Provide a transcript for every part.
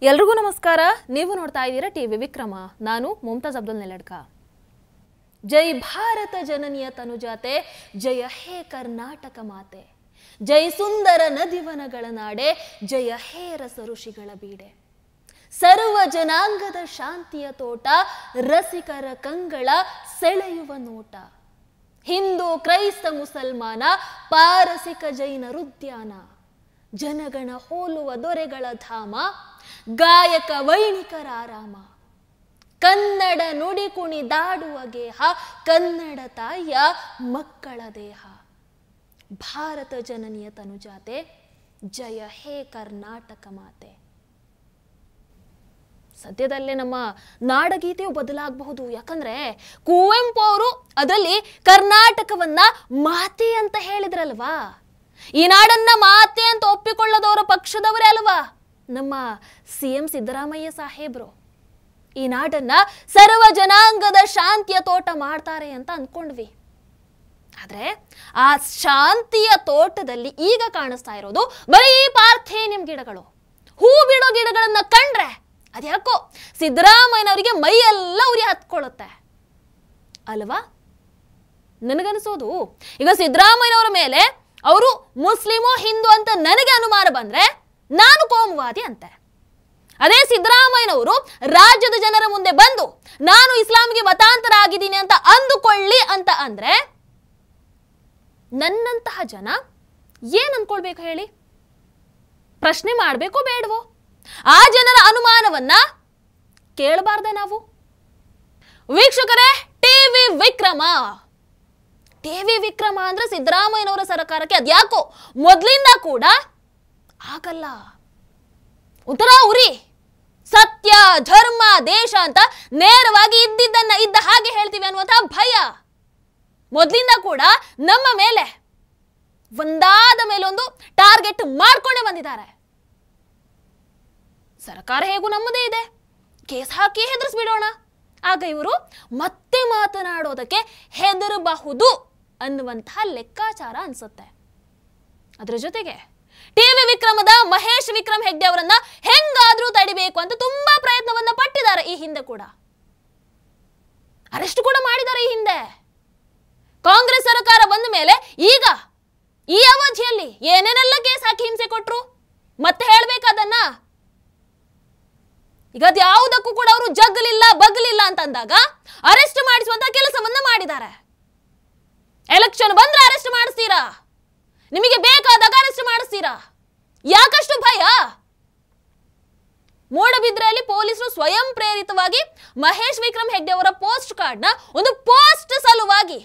ಎಲ್ರಿಗೂ ನಮಸ್ಕಾರ. ನೀವು ನೋಡ್ತಾ ಇದ್ದೀರಾ ಟಿವಿ ವಿಕ್ರಮ. ನಾನು ಮುಮ್ತಾಜ್ ಅಬ್ದುಲ್ ನೆಲಡ್ಕ. ಜೈ ಭಾರತ ಜನನಿಯ ತನುಜಾತೆ, ಜಯ ಹೇ ಕರ್ನಾಟಕ ಮಾತೆ, ಜೈ ಸುಂದರ ನದಿವನಗಳ ನಾಡೆ, ಜಯ ಹೇ ರಸ ಋಷಿಗಳ ಬೀಡೆ, ಸರ್ವ ಜನಾಂಗದ ಶಾಂತಿಯ ತೋಟ, ರಸಿಕರ ಕಂಗಳ ಸೆಳೆಯುವ ನೋಟ, ಹಿಂದೂ ಕ್ರೈಸ್ತ ಮುಸಲ್ಮಾನ ಪಾರಸಿಕ ಜೈನರುದ್ಯಾನ, ಜನಗಣ ಹೋಲುವ ದೊರೆಗಳ ಧಾಮ, ಗಾಯಕ ವೈಣಿಕರ ಆರಾಮ, ಕನ್ನಡ ನುಡಿ ಕುಣಿದಾಡುವ ಗೇಹ, ಕನ್ನಡ ತಾಯಿಯ ಮಕ್ಕಳ ದೇಹ, ಭಾರತ ಜನನಿಯ ತನುಜಾತೆ, ಜಯ ಹೇ ಕರ್ನಾಟಕ ಮಾತೆ. ಸದ್ಯದಲ್ಲೇ ನಮ್ಮ ನಾಡಗೀತೆಯು ಬದಲಾಗಬಹುದು. ಯಾಕಂದ್ರೆ ಕುವೆಂಪು ಅವರು ಅದರಲ್ಲಿ ಕರ್ನಾಟಕವನ್ನ ಮಾತೆ ಅಂತ ಹೇಳಿದ್ರಲ್ವಾ. ಈ ನಾಡನ್ನ ಮಾತೆ ಅಂತ ಒಪ್ಪಿಕೊಳ್ಳದವರ ಪಕ್ಷದವರೇ ಅಲ್ವಾ ನಮ್ಮ CM ಸಿದ್ದರಾಮಯ್ಯ ಸಾಹೇಬ್ರು. ಈ ನಾಡನ್ನ ಸರ್ವ ಜನಾಂಗದ ಶಾಂತಿಯ ತೋಟ ಮಾಡ್ತಾರೆ ಅಂತ ಅಂದ್ಕೊಂಡ್ವಿ. ಆದ್ರೆ ಆ ಶಾಂತಿಯ ತೋಟದಲ್ಲಿ ಈಗ ಕಾಣಿಸ್ತಾ ಇರೋದು ಬರೀ ಪಾರ್ಥೇನಿಯಂ ಗಿಡಗಳು. ಹೂ ಬಿಡೋ ಗಿಡಗಳನ್ನ ಕಂಡ್ರೆ ಅದ್ಯಾಕೋ ಸಿದ್ದರಾಮಯ್ಯನವರಿಗೆ ಮೈಯೆಲ್ಲ ಉರಿ ಹತ್ಕೊಳ್ಳುತ್ತೆ ಅಲ್ವಾ. ನನಗನ್ಸೋದು ಈಗ ಸಿದ್ದರಾಮಯ್ಯನವರ ಮೇಲೆ ಅವರು ಮುಸ್ಲಿಮೋ ಹಿಂದೂ ಅಂತ ನನಗೆ ಅನುಮಾನ ಬಂದ್ರೆ ನಾನು ಕೋಮುವಾದಿ ಅಂತೆ. ಅದೇ ಸಿದ್ದರಾಮಯ್ಯನವರು ರಾಜ್ಯದ ಜನರ ಮುಂದೆ ಬಂದು ನಾನು ಇಸ್ಲಾಂಗೆ ಮತಾಂತರ ಆಗಿದ್ದೀನಿ ಅಂತ ಅಂದುಕೊಳ್ಳಿ ಅಂತ ಅಂದ್ರೆ ನನ್ನಂತಹ ಜನ ಏನ್ ಅನ್ಕೊಳ್ಬೇಕು ಹೇಳಿ? ಪ್ರಶ್ನೆ ಮಾಡ್ಬೇಕೋ ಬೇಡವೋ? ಆ ಜನರ ಅನುಮಾನವನ್ನ ಕೇಳಬಾರ್ದ ನಾವು? ವೀಕ್ಷಕರೇ, ಟಿವಿ ವಿಕ್ರಮ ಅಂದ್ರೆ ಸಿದ್ದರಾಮಯ್ಯನವರ ಸರ್ಕಾರಕ್ಕೆ ಅದ್ಯಾಕೋ ಮೊದಲಿಂದ ಕೂಡ ಆಗಲ್ಲ. ಉತ್ತರ ಉರಿ, ಸತ್ಯ ಧರ್ಮ ದೇಶ ಅಂತ ನೇರವಾಗಿ ಇದ್ದಿದ್ದನ್ನ ಇದ್ದ ಹಾಗೆ ಹೇಳ್ತೀವಿ ಅನ್ನುವಂತಹ ಭಯ ಮೊದಲಿಂದ ಕೂಡ ನಮ್ಮ ಮೇಲೆ ಒಂದಾದ ಮೇಲೊಂದು ಟಾರ್ಗೆಟ್ ಮಾಡ್ಕೊಂಡೇ ಬಂದಿದ್ದಾರೆ. ಸರ್ಕಾರ ಹೇಗೂ ನಮ್ಮದೇ ಇದೆ, ಕೇಸ್ ಹಾಕಿ ಹೆದರಿಸ್ಬಿಡೋಣ, ಆಗ ಇವರು ಮತ್ತೆ ಮಾತನಾಡೋದಕ್ಕೆ ಹೆದರಬಹುದು ಅನ್ನುವಂತಹ ಲೆಕ್ಕಾಚಾರ ಅನ್ಸುತ್ತೆ. ಅದರ ಜೊತೆಗೆ ಟಿವಿ ವಿಕ್ರಮದ ಮಹೇಶ್ ವಿಕ್ರಮ್ ಹೆಗ್ಡೆ ಅವರನ್ನ ಹೆಂಗಾದ್ರೂ ತಡಿಬೇಕು ಅಂತ ತುಂಬಾ ಪ್ರಯತ್ನವನ್ನ ಪಟ್ಟಿದ್ದಾರೆ. ಈ ಹಿಂದೆ ಕೂಡ ಅರೆಸ್ಟ್ ಕೂಡ ಮಾಡಿದ್ದಾರೆ. ಈ ಹಿಂದೆ ಕಾಂಗ್ರೆಸ್ ಸರ್ಕಾರ ಬಂದ ಮೇಲೆ ಈಗ ಈ ಅವಧಿಯಲ್ಲಿ ಏನೇನೆಲ್ಲ ಕೇಸ್ ಹಾಕಿ ಹಿಂಸೆ ಕೊಟ್ರು ಮತ್ತೆ ಹೇಳ್ಬೇಕಾದನ್ನ. ಈಗ ಅದ್ಯಾವುದಕ್ಕೂ ಕೂಡ ಅವರು ಜಗ್ಲಿಲ್ಲ ಬಗ್ಲಿಲ್ಲ ಅಂತಂದಾಗ ಅರೆಸ್ಟ್ ಮಾಡಿಸುವಂತ ಕೆಲಸವನ್ನ ಮಾಡಿದ್ದಾರೆ. ಎಲೆಕ್ಷನ್ ಬಂದ್ರೆ ಅರೆಸ್ಟ್ ಮಾಡಿಸ್ತೀರಾ, ನಿಮಗೆ ಬೇಕಾದಾಗ ಅರೆಸ್ಟ್ ಮಾಡಿಸ್ತೀರಾ. ಯಾಕಷ್ಟು ಭಯ? ಮೂಡಬಿದ್ರೆಯಲ್ಲಿ ಪೊಲೀಸರು ಸ್ವಯಂ ಪ್ರೇರಿತವಾಗಿ ಮಹೇಶ್ ವಿಕ್ರಮ್ ಹೆಗ್ಡೆ ಅವರ ಪೋಸ್ಟ್ ಕಾರ್ಡ್ನ ಒಂದು ಪೋಸ್ಟ್ ಸಲುವಾಗಿ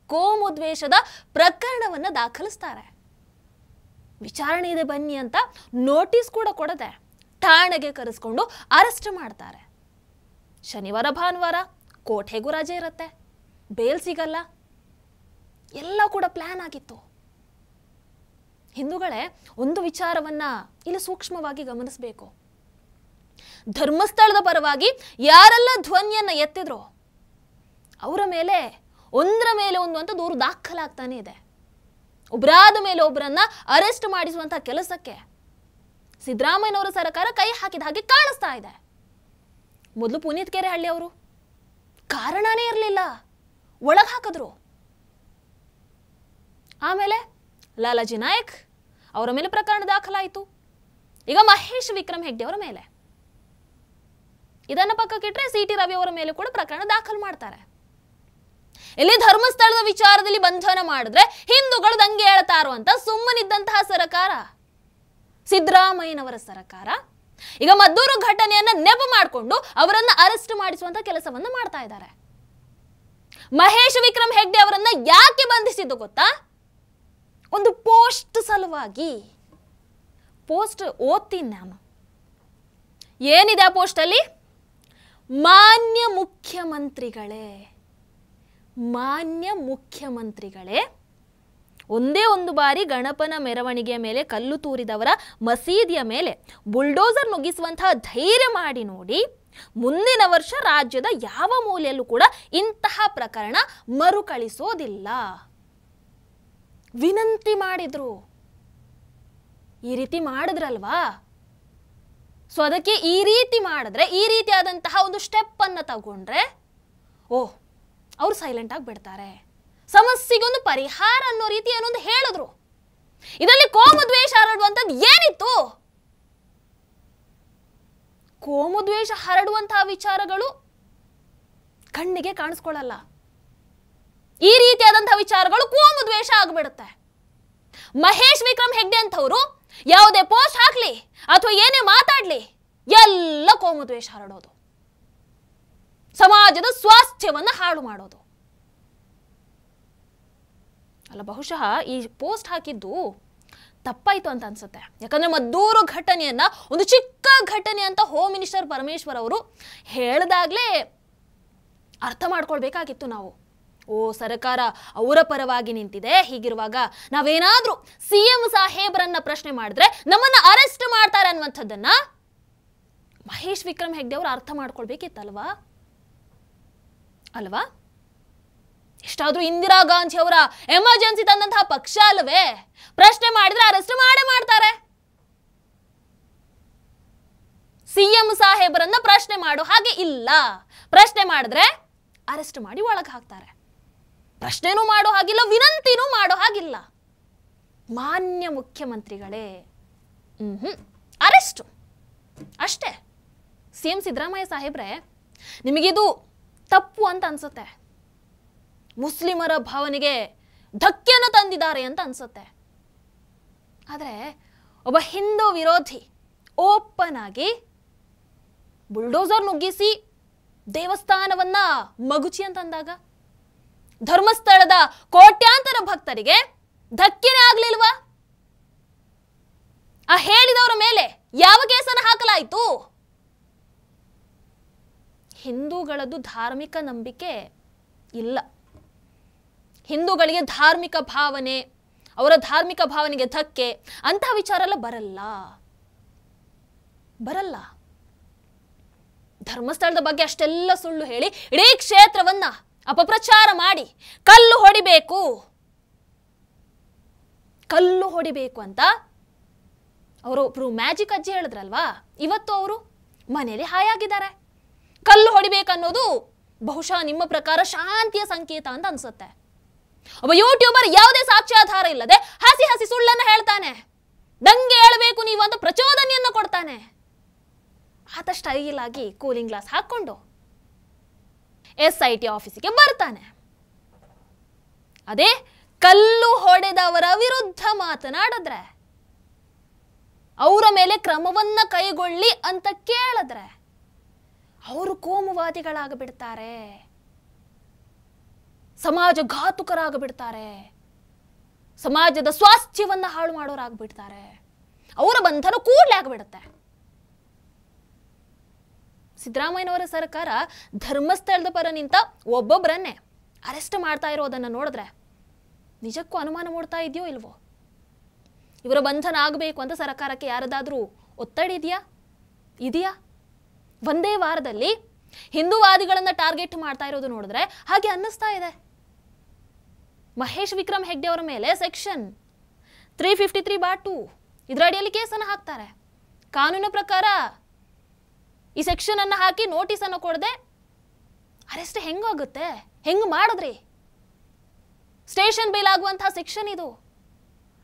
ಕೋಮುದ್ವೇಷದ ಪ್ರಕರಣವನ್ನ ದಾಖಲಿಸ್ತಾರೆ. ವಿಚಾರಣೆ ಇದೆ ಬನ್ನಿ ಅಂತ ನೋಟಿಸ್ ಕೂಡ ಕೊಡದೆ ಠಾಣೆಗೆ ಕರೆಸ್ಕೊಂಡು ಅರೆಸ್ಟ್ ಮಾಡ್ತಾರೆ. ಶನಿವಾರ ಭಾನುವಾರ ಕೋರ್ಟ್ ಹೇಗೂ ರಜೆ ಇರುತ್ತೆ, ಬೇಲ್ ಸಿಗಲ್ಲ, ಎಲ್ಲ ಕೂಡ ಪ್ಲಾನ್ ಆಗಿತ್ತು. ಹಿಂದೂಗಳೇ, ಒಂದು ವಿಚಾರವನ್ನ ಇಲ್ಲಿ ಸೂಕ್ಷ್ಮವಾಗಿ ಗಮನಿಸಬೇಕು. ಧರ್ಮಸ್ಥಳದ ಪರವಾಗಿ ಯಾರೆಲ್ಲ ಧ್ವನಿಯನ್ನ ಎತ್ತಿದ್ರು ಅವರ ಮೇಲೆ ಒಂದರ ಮೇಲೆ ಒಂದು ಅಂತ ದೂರು ದಾಖಲಾಗ್ತಾನೆ ಇದೆ. ಒಬ್ಬರಾದ ಮೇಲೆ ಒಬ್ಬರನ್ನ ಅರೆಸ್ಟ್ ಮಾಡಿಸುವಂತಹ ಕೆಲಸಕ್ಕೆ ಸಿದ್ದರಾಮಯ್ಯನವರ ಸರ್ಕಾರ ಕೈ ಹಾಕಿದ ಹಾಗೆ ಕಾಣಿಸ್ತಾ ಇದೆ. ಮೊದಲು ಪುನೀತ್ ಕೆರೆಹಳ್ಳಿ ಅವರು ಕಾರಣನೇ ಇರಲಿಲ್ಲ, ಒಳಗೆ ಹಾಕಿದ್ರು. ಆಮೇಲೆ ಲಾಲಾಜಿ ನಾಯಕ್ ಅವರ ಮೇಲೆ ಪ್ರಕರಣ ದಾಖಲಾಯಿತು. ಈಗ ಮಹೇಶ್ ವಿಕ್ರಮ್ ಹೆಗ್ಡೆ ಅವರ ಮೇಲೆ, ಇದನ್ನ ಪಕ್ಕಕ್ಕಿಟ್ರೆ CT ರವಿ ಅವರ ಮೇಲೆ ಕೂಡ ಪ್ರಕರಣ ದಾಖಲು ಮಾಡ್ತಾರೆ. ಇಲ್ಲಿ ಧರ್ಮಸ್ಥಳದ ವಿಚಾರದಲ್ಲಿ ಬಂಧನ ಮಾಡಿದ್ರೆ ಹಿಂದೂಗಳು ದಂಗೆ ಹೇಳ್ತಾರೋ ಅಂತ ಸುಮ್ಮನಿದ್ದಂತಹ ಸರ್ಕಾರ ಸಿದ್ದರಾಮಯ್ಯನವರ ಸರ್ಕಾರ ಈಗ ಮದ್ದೂರು ಘಟನೆಯನ್ನ ನೆಪ ಮಾಡಿಕೊಂಡು ಅವರನ್ನ ಅರೆಸ್ಟ್ ಮಾಡಿಸುವಂತ ಕೆಲಸವನ್ನ ಮಾಡ್ತಾ ಇದ್ದಾರೆ. ಮಹೇಶ್ ವಿಕ್ರಮ್ ಹೆಗ್ಡೆ ಅವರನ್ನ ಯಾಕೆ ಬಂಧಿಸಿದ್ದು ಗೊತ್ತಾ? ಒಂದು ಪೋಸ್ಟ್ ಸಲುವಾಗಿ. ಪೋಸ್ಟ್ ಓದ್ತೀನಿ ನಾನು. ಏನಿದೆ ಆ ಪೋಸ್ಟ್ ಅಲ್ಲಿ? ಮಾನ್ಯ ಮುಖ್ಯಮಂತ್ರಿಗಳೇ, ಒಂದೇ ಒಂದು ಬಾರಿ ಗಣಪನ ಮೆರವಣಿಗೆಯ ಮೇಲೆ ಕಲ್ಲು ತೂರಿದವರ ಮಸೀದಿಯ ಮೇಲೆ ಬುಲ್ಡೋಸರ್ ನುಗ್ಗಿಸುವಂತಹ ಧೈರ್ಯ ಮಾಡಿ ನೋಡಿ. ಮುಂದಿನ ವರ್ಷ ರಾಜ್ಯದ ಯಾವ ಮೂಲೆಯಲ್ಲೂ ಕೂಡ ಇಂತಹ ಪ್ರಕರಣ ಮರುಕಳಿಸೋದಿಲ್ಲ. ವಿನಂತಿ ಮಾಡಿದ್ರು. ಈ ರೀತಿ ಮಾಡಿದ್ರಲ್ವಾ, ಸೊ ಅದಕ್ಕೆ ಈ ರೀತಿ ಮಾಡಿದ್ರೆ, ಈ ರೀತಿಯಾದಂತಹ ಒಂದು ಸ್ಟೆಪ್ ಅನ್ನ ತಗೊಂಡ್ರೆ ಅವ್ರು ಸೈಲೆಂಟ್ ಆಗಿ ಬಿಡ್ತಾರೆ, ಸಮಸ್ಯೆಗೊಂದು ಪರಿಹಾರ ಅನ್ನೋ ರೀತಿ ಏನೊಂದು ಹೇಳಿದ್ರು. ಇದರಲ್ಲಿ ಕೋಮುದ್ವೇಷ ಹರಡುವಂಥದ್ದು ಏನಿತ್ತು? ಕೋಮುದ್ವೇಷ ಹರಡುವಂತಹ ವಿಚಾರಗಳು ಕಣ್ಣಿಗೆ ಕಾಣಿಸ್ಕೊಳ್ಳಲ್ಲ. ಈ ರೀತಿಯಾದಂತಹ ವಿಚಾರಗಳು ಕೋಮುದ್ವೇಷ ಆಗ್ಬಿಡುತ್ತೆ. ಮಹೇಶ್ ವಿಕ್ರಮ್ ಹೆಗ್ಡೆ ಅಂತವರು ಯಾವುದೇ ಪೋಸ್ಟ್ ಹಾಕ್ಲಿ ಅಥವಾ ಏನೇ ಮಾತಾಡ್ಲಿ ಎಲ್ಲ ಕೋಮುದ್ವೇಷ ಹರಡೋದು, ಸಮಾಜದ ಸ್ವಾಸ್ಥ್ಯವನ್ನ ಹಾಳು ಮಾಡೋದು. ಅಲ್ಲ, ಬಹುಶಃ ಈ ಪೋಸ್ಟ್ ಹಾಕಿದ್ದು ತಪ್ಪಾಯ್ತು ಅಂತ ಅನ್ಸುತ್ತೆ. ಯಾಕಂದ್ರೆ ಮದ್ದೂರು ಘಟನೆಯನ್ನ ಒಂದು ಚಿಕ್ಕ ಘಟನೆ ಅಂತ ಹೋಮ್ ಮಿನಿಸ್ಟರ್ ಪರಮೇಶ್ವರ್ ಅವರು ಹೇಳಿದಾಗ್ಲೇ ಅರ್ಥ ಮಾಡ್ಕೊಳ್ಬೇಕಾಗಿತ್ತು ನಾವು. ಸರ್ಕಾರ ಅವರ ಪರವಾಗಿ ನಿಂತಿದೆ, ಹೀಗಿರುವಾಗ ನಾವೇನಾದ್ರೂ ಸಿಎಂ ಸಾಹೇಬರನ್ನ ಪ್ರಶ್ನೆ ಮಾಡಿದ್ರೆ ನಮ್ಮನ್ನ ಅರೆಸ್ಟ್ ಮಾಡ್ತಾರೆ ಅನ್ನುವಂಥದ್ದನ್ನ ಮಹೇಶ್ ವಿಕ್ರಮ್ ಹೆಗ್ಡೆ ಅವರು ಅರ್ಥ ಮಾಡ್ಕೊಳ್ಬೇಕಿತ್ತಲ್ವಾ ಅಲ್ವಾ? ಎಷ್ಟಾದ್ರೂ ಇಂದಿರಾ ಗಾಂಧಿ ಅವರ ಎಮರ್ಜೆನ್ಸಿ ತಂದಂತಹ ಪಕ್ಷ ಅಲ್ವೇ? ಪ್ರಶ್ನೆ ಮಾಡಿದ್ರೆ ಅರೆಸ್ಟ್ ಮಾಡೇ ಮಾಡ್ತಾರೆ. ಸಿಎಂ ಸಾಹೇಬರನ್ನ ಪ್ರಶ್ನೆ ಮಾಡೋ ಹಾಗೆ ಇಲ್ಲ, ಪ್ರಶ್ನೆ ಮಾಡಿದ್ರೆ ಅರೆಸ್ಟ್ ಮಾಡಿ ಒಳಗೆ ಹಾಕ್ತಾರೆ. ಪ್ರಶ್ನೆನೂ ಮಾಡೋ ಹಾಗಿಲ್ಲ, ವಿನಂತಿನೂ ಮಾಡೋ ಹಾಗಿಲ್ಲ. ಮಾನ್ಯ ಮುಖ್ಯಮಂತ್ರಿಗಳೇ, ಅರೆಸ್ಟ್ ಅಷ್ಟೇ. ಸಿಎಂ ಸಿದ್ದರಾಮಯ್ಯ ಸಾಹೇಬ್ರೆ, ನಿಮಗಿದು ತಪ್ಪು ಅಂತ ಅನ್ಸುತ್ತೆ, ಮುಸ್ಲಿಮರ ಭಾವನೆಗೆ ಧಕ್ಕೆಯನ್ನು ತಂದಿದ್ದಾರೆ ಅಂತ ಅನ್ಸುತ್ತೆ. ಆದರೆ ಒಬ್ಬ ಹಿಂದೂ ವಿರೋಧಿ ಓಪನ್ ಆಗಿ ಬುಲ್ಡೋಸರ್ ನುಗ್ಗಿಸಿ ದೇವಸ್ಥಾನವನ್ನ ಮಗುಚಿ ಅಂತಂದಾಗ ಧರ್ಮಸ್ಥಳದ ಕೋಟ್ಯಾಂತರ ಭಕ್ತರಿಗೆ ಧಕ್ಕೆನೇ ಆಗ್ಲಿಲ್ವಾ? ಆ ಹೇಳಿದವರ ಮೇಲೆ ಯಾವ ಕೇಸನ್ನು ಹಾಕಲಾಯಿತು? ಹಿಂದೂಗಳದ್ದು ಧಾರ್ಮಿಕ ನಂಬಿಕೆ ಇಲ್ಲ, ಹಿಂದೂಗಳಿಗೆ ಧಾರ್ಮಿಕ ಭಾವನೆ, ಅವರ ಧಾರ್ಮಿಕ ಭಾವನೆಗೆ ಧಕ್ಕೆ ಅಂತಹ ವಿಚಾರ ಎಲ್ಲ ಬರಲ್ಲ. ಧರ್ಮಸ್ಥಳದ ಬಗ್ಗೆ ಅಷ್ಟೆಲ್ಲ ಸುಳ್ಳು ಹೇಳಿ ಇಡೀ ಕ್ಷೇತ್ರವನ್ನ ಅಪಪ್ರಚಾರ ಮಾಡಿ ಕಲ್ಲು ಹೊಡಿಬೇಕು ಅಂತ ಅವರು ಮ್ಯಾಜಿಕ್ ಅಜ್ಜಿ ಹೇಳಿದ್ರಲ್ವಾ, ಇವತ್ತು ಅವರು ಮನೆಯಲ್ಲಿ ಹಾಯಾಗಿದ್ದಾರೆ. ಕಲ್ಲು ಹೊಡಿಬೇಕನ್ನೋದು ಬಹುಶಃ ನಿಮ್ಮ ಪ್ರಕಾರ ಶಾಂತಿಯ ಸಂಕೇತ ಅಂತ ಅನ್ಸುತ್ತೆ. ಒಬ್ಬ ಯೂಟ್ಯೂಬರ್ ಯಾವುದೇ ಸಾಕ್ಷ್ಯಾಧಾರ ಇಲ್ಲದೆ ಹಸಿ ಸುಳ್ಳನ್ನು ಹೇಳ್ತಾನೆ, ದಂಗೆ ಹೇಳಬೇಕು ನೀವು ಅಂತ ಪ್ರಚೋದನೆಯನ್ನು ಕೊಡ್ತಾನೆ. ಆತ ಸ್ಟೈಲ್ ಆಗಿ ಕೂಲಿಂಗ್ ಗ್ಲಾಸ್ ಹಾಕೊಂಡು SIT ಆಫೀಸಿಗೆ ಬರ್ತಾನೆ. ಅದೇ ಕಲ್ಲು ಹೊಡೆದವರ ವಿರುದ್ಧ ಮಾತನಾಡಿದ್ರೆ, ಅವರ ಮೇಲೆ ಕ್ರಮವನ್ನ ಕೈಗೊಳ್ಳಿ ಅಂತ ಕೇಳಿದ್ರೆ ಅವರು ಕೋಮುವಾದಿಗಳಾಗಿಬಿಡ್ತಾರೆ, ಸಮಾಜಘಾತುಕರಾಗಿಬಿಡ್ತಾರೆ, ಸಮಾಜದ ಸ್ವಾಸ್ಥ್ಯವನ್ನ ಹಾಳು ಮಾಡೋರಾಗ್ಬಿಡ್ತಾರೆ. ಅವರ ಬಂಧನ ಕೂಡಲೇ ಆಗಿಬಿಡುತ್ತೆ. ಸಿದ್ದರಾಮಯ್ಯನವರ ಸರ್ಕಾರ ಧರ್ಮಸ್ಥಳದ ಪರ ನಿಂತ ಒಬ್ಬೊಬ್ಬರನ್ನೇ ಅರೆಸ್ಟ್ ಮಾಡ್ತಾ ಇರೋದನ್ನ ನೋಡಿದ್ರೆ ನಿಜಕ್ಕೂ ಅನುಮಾನ ಮೂಡ್ತಾ ಇದೆಯೋ ಇಲ್ವೋ? ಇವರ ಬಂಧನ ಆಗಬೇಕು ಅಂತ ಸರ್ಕಾರಕ್ಕೆ ಯಾರದಾದ್ರೂ ಒತ್ತಡ ಇದೆಯಾ? ಒಂದೇ ವಾರದಲ್ಲಿ ಹಿಂದೂವಾದಿಗಳನ್ನ ಟಾರ್ಗೆಟ್ ಮಾಡ್ತಾ ಇರೋದು ನೋಡಿದ್ರೆ ಹಾಗೆ ಅನ್ನಿಸ್ತಾ ಇದೆ. ಮಹೇಶ್ ವಿಕ್ರಮ್ ಹೆಗ್ಡೆ ಅವರ ಮೇಲೆ ಸೆಕ್ಷನ್ 353(2) ಇದರ ಅಡಿಯಲ್ಲಿ ಕೇಸನ್ನು ಹಾಕ್ತಾರೆ. ಕಾನೂನು ಪ್ರಕಾರ ಈ ಸೆಕ್ಷನ್ ಅನ್ನು ಹಾಕಿ ನೋಟಿಸ್ ಅನ್ನು ಕೊಡದೆ ಅರೆಸ್ಟ್ ಹೆಂಗಾಗುತ್ತೆ? ಹೆಂಗ್ ಮಾಡಿದ್ರಿ? ಸ್ಟೇಷನ್ ಬೇಲ್ ಆಗುವಂತಹ ಸೆಕ್ಷನ್ ಇದು.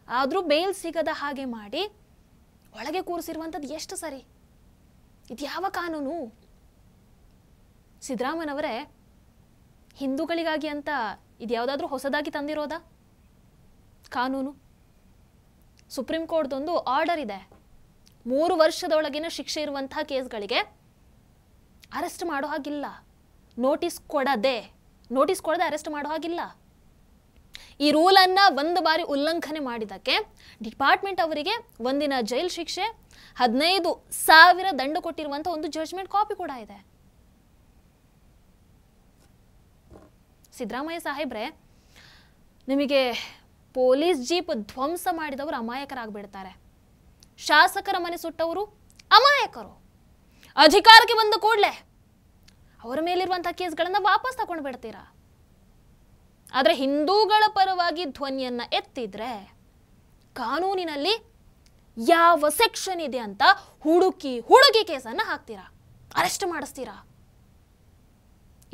ಆದ್ರೂ ಬೇಲ್ ಸಿಗದ ಹಾಗೆ ಮಾಡಿ ಒಳಗೆ ಕೂರಿಸಿರುವಂಥದ್ದು ಎಷ್ಟು ಸರಿ? ಇದು ಯಾವ ಕಾನೂನು? ಸಿದ್ದರಾಮಯ್ಯನವರೇ, ಹಿಂದೂಗಳಿಗಾಗಿ ಅಂತ ಇದು ಯಾವುದಾದ್ರೂ ಹೊಸದಾಗಿ ತಂದಿರೋದಾ ಕಾನೂನು? ಸುಪ್ರೀಂ ಕೋರ್ಟ್ದೊಂದು ಆರ್ಡರ್ ಇದೆ, 3 ವರ್ಷದೊಳಗಿನ ಶಿಕ್ಷೆ ಇರುವಂತಹ ಕೇಸ್ಗಳಿಗೆ ಅರೆಸ್ಟ್ ಮಾಡೋ ಹಾಗಿಲ್ಲ, ನೋಟಿಸ್ ಕೊಡದೆ ಅರೆಸ್ಟ್ ಮಾಡೋ ಹಾಗಿಲ್ಲ. ಈ ರೂಲನ್ನು ಒಂದು ಬಾರಿ ಉಲ್ಲಂಘನೆ ಮಾಡಿದ್ದಕ್ಕೆ ಡಿಪಾರ್ಟ್ಮೆಂಟ್ ಅವರಿಗೆ 1 ದಿನ ಜೈಲ್ ಶಿಕ್ಷೆ, 15,000 ದಂಡ ಕೊಟ್ಟಿರುವಂಥ ಒಂದು ಜಡ್ಜ್ಮೆಂಟ್ ಕಾಪಿ ಕೂಡ ಇದೆ. ಸಿದ್ದರಾಮಯ್ಯ ಸಾಹೇಬ್ರೆ, ನಿಮಗೆ ಪೊಲೀಸ್ ಜೀಪ್ ಧ್ವಂಸ ಮಾಡಿದವರು ಅಮಾಯಕರಾಗ್ಬಿಡ್ತಾರೆ, ಶಾಸಕರ ಮನೆ ಸುಟ್ಟವರು ಅಮಾಯಕರು. ಅಧಿಕಾರಕ್ಕೆ ಬಂದ ಕೂಡಲೇ ಅವರ ಮೇಲಿರುವಂತಹ ಕೇಸ್ಗಳನ್ನ ವಾಪಸ್ ತಗೊಂಡು ಬಿಡ್ತೀರಾ. ಆದ್ರೆ ಹಿಂದೂಗಳ ಪರವಾಗಿ ಧ್ವನಿಯನ್ನ ಎತ್ತಿದ್ರೆ ಕಾನೂನಿನಲ್ಲಿ ಯಾವ ಸೆಕ್ಷನ್ ಇದೆ ಅಂತ ಹುಡುಗಿ ಕೇಸನ್ನ ಹಾಕ್ತೀರಾ, ಅರೆಸ್ಟ್ ಮಾಡಿಸ್ತೀರಾ.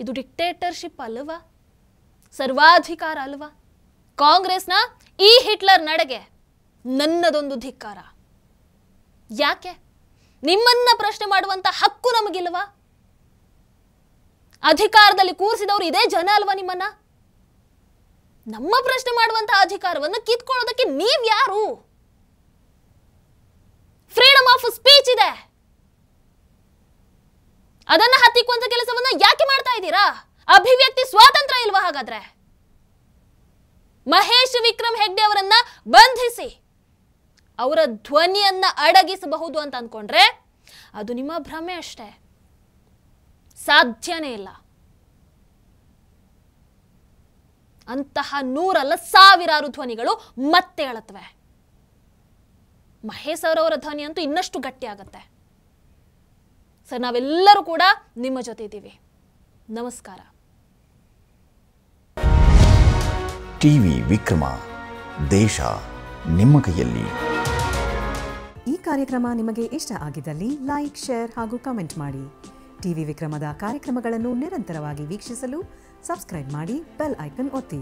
ಇದು ಡಿಕ್ಟೇಟರ್ಶಿಪ್ ಅಲ್ವಾ? ಸರ್ವಾಧಿಕಾರ ಅಲ್ವಾ? ಕಾಂಗ್ರೆಸ್ನ ಈ ಹಿಟ್ಲರ್ ನಡೆಗೆ ನನ್ನದೊಂದು ಧಿಕ್ಕಾರ. ಯಾಕೆ? ನಿಮ್ಮನ್ನ ಪ್ರಶ್ನೆ ಮಾಡುವಂತ ಹಕ್ಕು ನಮಗಿಲ್ವಾ? ಅಧಿಕಾರದಲ್ಲಿ ಕೂರಿಸಿದವರು ಇದೇ ಜನ ಅಲ್ವಾ ನಿಮ್ಮನ್ನ? ನಮ್ಮ ಪ್ರಶ್ನೆ ಮಾಡುವಂತ ಅಧಿಕಾರವನ್ನು ಕಿತ್ಕೊಳ್ಳೋದಕ್ಕೆ ನೀವ್ ಯಾರು? ಫ್ರೀಡಮ್ ಆಫ್ ಸ್ಪೀಚ್ ಇದೆ, ಅದನ್ನ ಹತ್ತಿಕ್ಕುವಂತ ಕೆಲಸವನ್ನ ಯಾಕೆ ಮಾಡ್ತಾ ಇದ್ದೀರಾ? ಅಭಿವ್ಯಕ್ತಿ ಸ್ವಾತಂತ್ರ್ಯ ಇಲ್ವಾ ಹಾಗಾದ್ರೆ? ಮಹೇಶ್ ವಿಕ್ರಮ್ ಹೆಗ್ಡೆ ಅವರನ್ನ ಬಂಧಿಸಿ ಅವರ ಧ್ವನಿಯನ್ನ ಅಡಗಿಸಬಹುದು ಅಂತ ಅನ್ಕೊಂಡ್ರೆ ಅದು ನಿಮ್ಮ ಭ್ರಮೆ ಅಷ್ಟೇ, ಸಾಧ್ಯನೇ ಇಲ್ಲ. ಅಂತಹ 100 ಅಲ್ಲ 1000 ಧ್ವನಿಗಳು ಮತ್ತೆ ಹೇಳುತ್ತವೆ. ಮಹೇಶ್ ಅವರವರ ಧ್ವನಿ ಅಂತೂ ಇನ್ನಷ್ಟು ಗಟ್ಟಿ ಆಗತ್ತೆ. ಸರ್, ನಾವೆಲ್ಲರೂ ಕೂಡ ನಿಮ್ಮ ಜೊತೆ ಇದ್ದೀವಿ. ನಮಸ್ಕಾರ. ಟಿವಿ ವಿಕ್ರಮ, ದೇಶ ನಿಮ್ಮ ಕೈಯಲ್ಲಿ. ಈ ಕಾರ್ಯಕ್ರಮ ನಿಮಗೆ ಇಷ್ಟ ಆಗಿದ್ದಲ್ಲಿ ಲೈಕ್, ಶೇರ್ ಹಾಗೂ ಕಮೆಂಟ್ ಮಾಡಿ. ಟಿವಿ ವಿಕ್ರಮದ ಕಾರ್ಯಕ್ರಮಗಳನ್ನು ನಿರಂತರವಾಗಿ ವೀಕ್ಷಿಸಲು ಸಬ್ಸ್ಕ್ರೈಬ್ ಮಾಡಿ, ಬೆಲ್ ಐಕನ್ ಒತ್ತಿ.